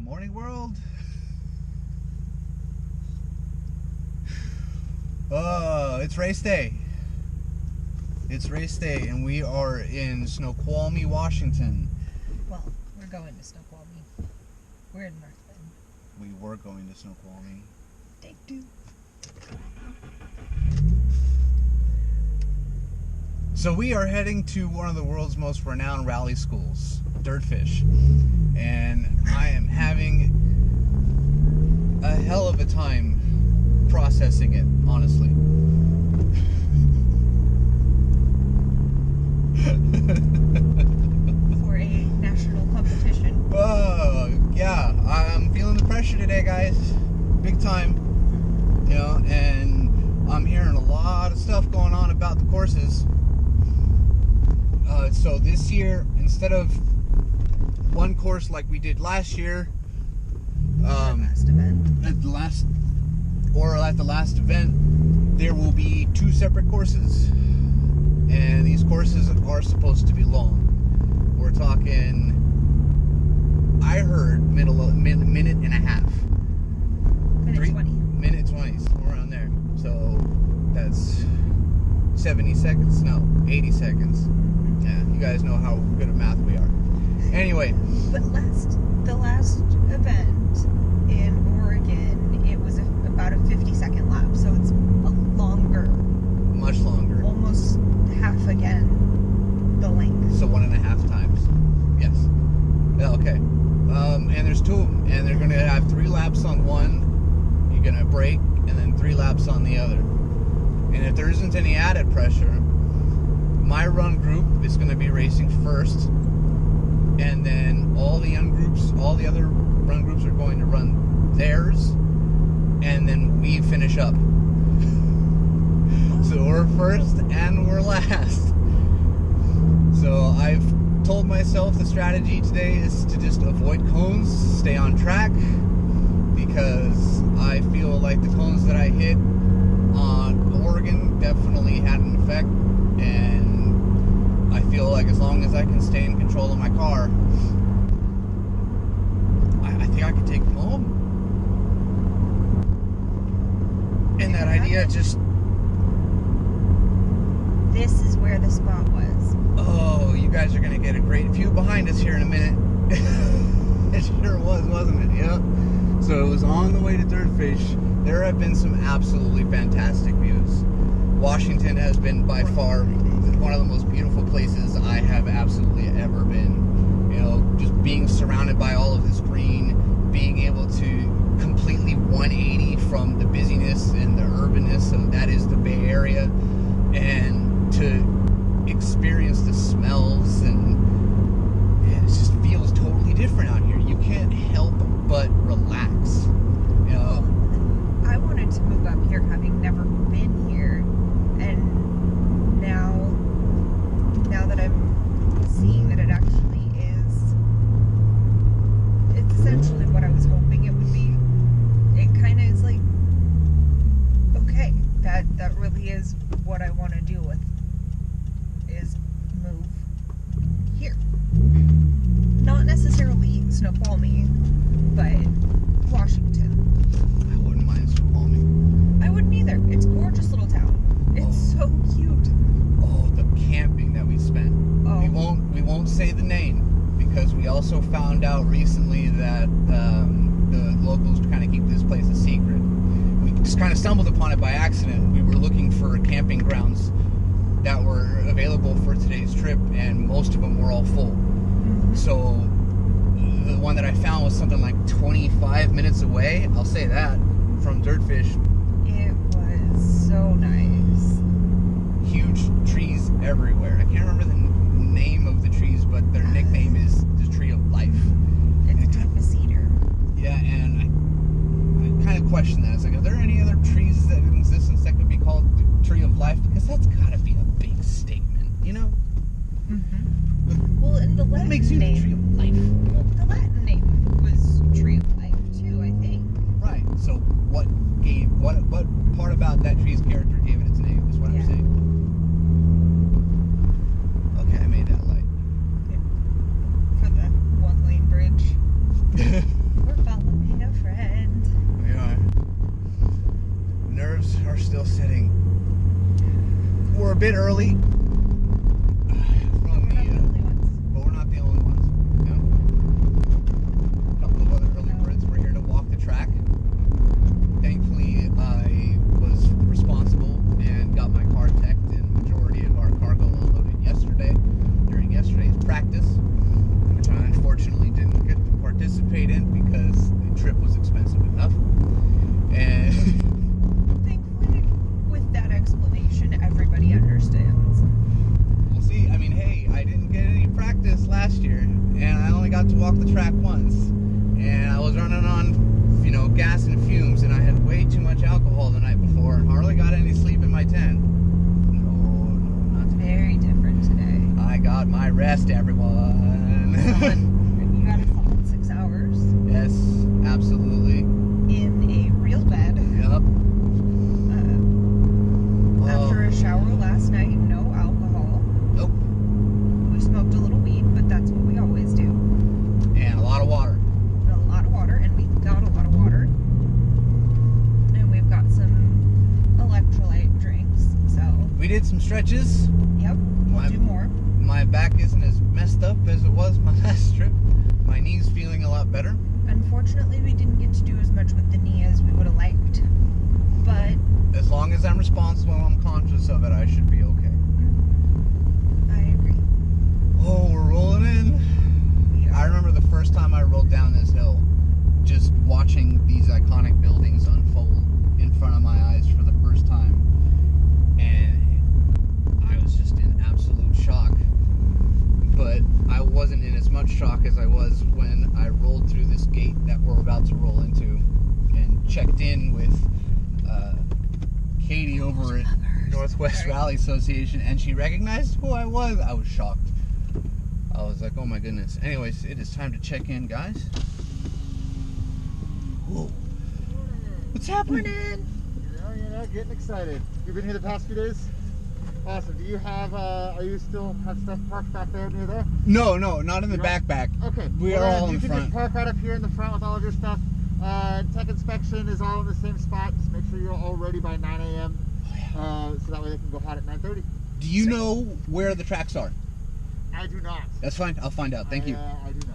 morning, world. It's race day. It's race day, and we are in Snoqualmie, Washington. Well, we're going to Snoqualmie. We're in North Bend. We were going to Snoqualmie. Take two. So we are heading to one of the world's most renowned rally schools, DirtFish, and I am having a hell of a time processing it, honestly. For a national competition. Yeah, I'm feeling the pressure today, guys, big time, you know, and I'm hearing a lot of stuff going on about the courses. So this year, instead of one course like we did last year, Last event. at the last event, there will be two separate courses, and these courses are supposed to be long. We're talking, I heard minute and a half. Minute 20. Minute 20, somewhere around there. So that's 70 seconds, no, 80 seconds. Yeah, you guys know how good at math we are. Anyway. But the last event in Oregon, it was about a 50-second lap, so it's longer. Much longer. Almost half again the length. So 1.5 times. Yes. Yeah, okay. And there's two of them, and they're going to have 3 laps on one. You're going to brake, and then 3 laps on the other. And if there isn't any added pressure, my run group is going to be racing first, and then all the other run groups are going to run theirs, and then we finish up. So we're first and we're last. So I've told myself the strategy today is to just avoid cones, stay on track, because I feel like the cones that I hit on Oregon definitely had an effect, and I feel like as long as I can stay in control of my car, I think I can take them home. And that idea just... This is where the spot was. Oh, you guys are going to get a great view behind us here in a minute. It sure was, wasn't it? Yeah. So it was on the way to DirtFish. There have been some absolutely fantastic views. Washington has been by far one of the most beautiful places I have absolutely ever been. You know, just being surrounded by all of this green, being able to completely 180 from the busyness and the urbanness of that is the Bay Area, and to experience the smells, and it just feels totally different out here. You can't help but relax. You know, I wanted to move up here having never been here, and now that I'm seeing that it actually is, it's essentially what I was hoping it would be. It kind of is like, okay, that really is what I want to do with, is move here. Not necessarily Snoqualmie, but Washington. I wouldn't mind Snoqualmie. I wouldn't either. It's a gorgeous little town. It's so cute. Oh, the camping that we spent. Oh. We won't say the name, because we also found out recently that the locals kind of keep this place a secret. We just kind of stumbled upon it by accident. We were looking for camping grounds that were available for today's trip, and most of them were all full. Mm-hmm. So the one that I found was something like 25 minutes away, I'll say that, from DirtFish. It was so nice. Huge trees everywhere. I can't remember the name of the trees, but their nickname is the Tree of Life. It's kind of a cedar. Yeah, and I kind of question that. It's like, are there any other trees that in existence that could be called the Tree of Life? Because that's got to be a big statement, you know? Mm-hmm. Well, in the Latin What makes you the Tree of Life? Well, the Latin name was Tree of Life too, I think. Right. So what part about that tree's character gave it its name is what I'm saying. Okay, I made that light. For the one-lane bridge. We're bit early. We're not the only ones. But we're not the only ones. Yeah. A couple of other early birds were here to walk the track. Thankfully, I was responsible and got my car teched, and the majority of our cargo unloaded yesterday during yesterday's practice, which I unfortunately didn't get to participate in because the trip was expensive enough. And Thankfully, with that explanation, everybody understands. we'll see. I mean, hey, I didn't get any practice last year, and I only got to walk the track once, and I was running on, gas and fumes, and I had way too much alcohol the night before and hardly got any sleep in my tent. No, not today. Very different today. I got my rest, everyone. You got a solid 6 hours Yes, absolutely. in a real bed. Yep. After a shower last night, no alcohol. Nope. We smoked a little weed, but that's what we always do. And a lot of water. A lot of water, and we got a lot of water. And we've got some electrolyte drinks, so We did some stretches. yep, we'll do more. My back isn't as messed up as it was my last trip. My knee's feeling a lot better. Unfortunately, we didn't get to do as much with the knee as we would have liked, but As long as I'm responsible and I'm conscious of it, I should be okay. I agree. Oh, we're rolling in. I remember the first time I rolled down this hill, just watching these iconic buildings unfold in front of my eyes for the first time. And I was just in absolute shock. But I wasn't in as much shock as I was when I rolled through this gate that we're about to roll into and checked in with Katie over at Northwest Rally Association, and she recognized who I was. I was shocked. I was like, oh my goodness. Anyways, it is time to check in, guys. Whoa. What's happening? Getting excited. You've been here the past few days? Awesome. Do you have, are you still have stuff parked back there near there? No, not in the backpack. Okay. We are all in you the can front. just park right up here in the front with all of your stuff. Tech inspection is all in the same spot. Just make sure you're all ready by 9 a.m. So that way they can go hot at 9:30. Do you know where the tracks are? I do not. That's fine. I'll find out. Thank you. I do not.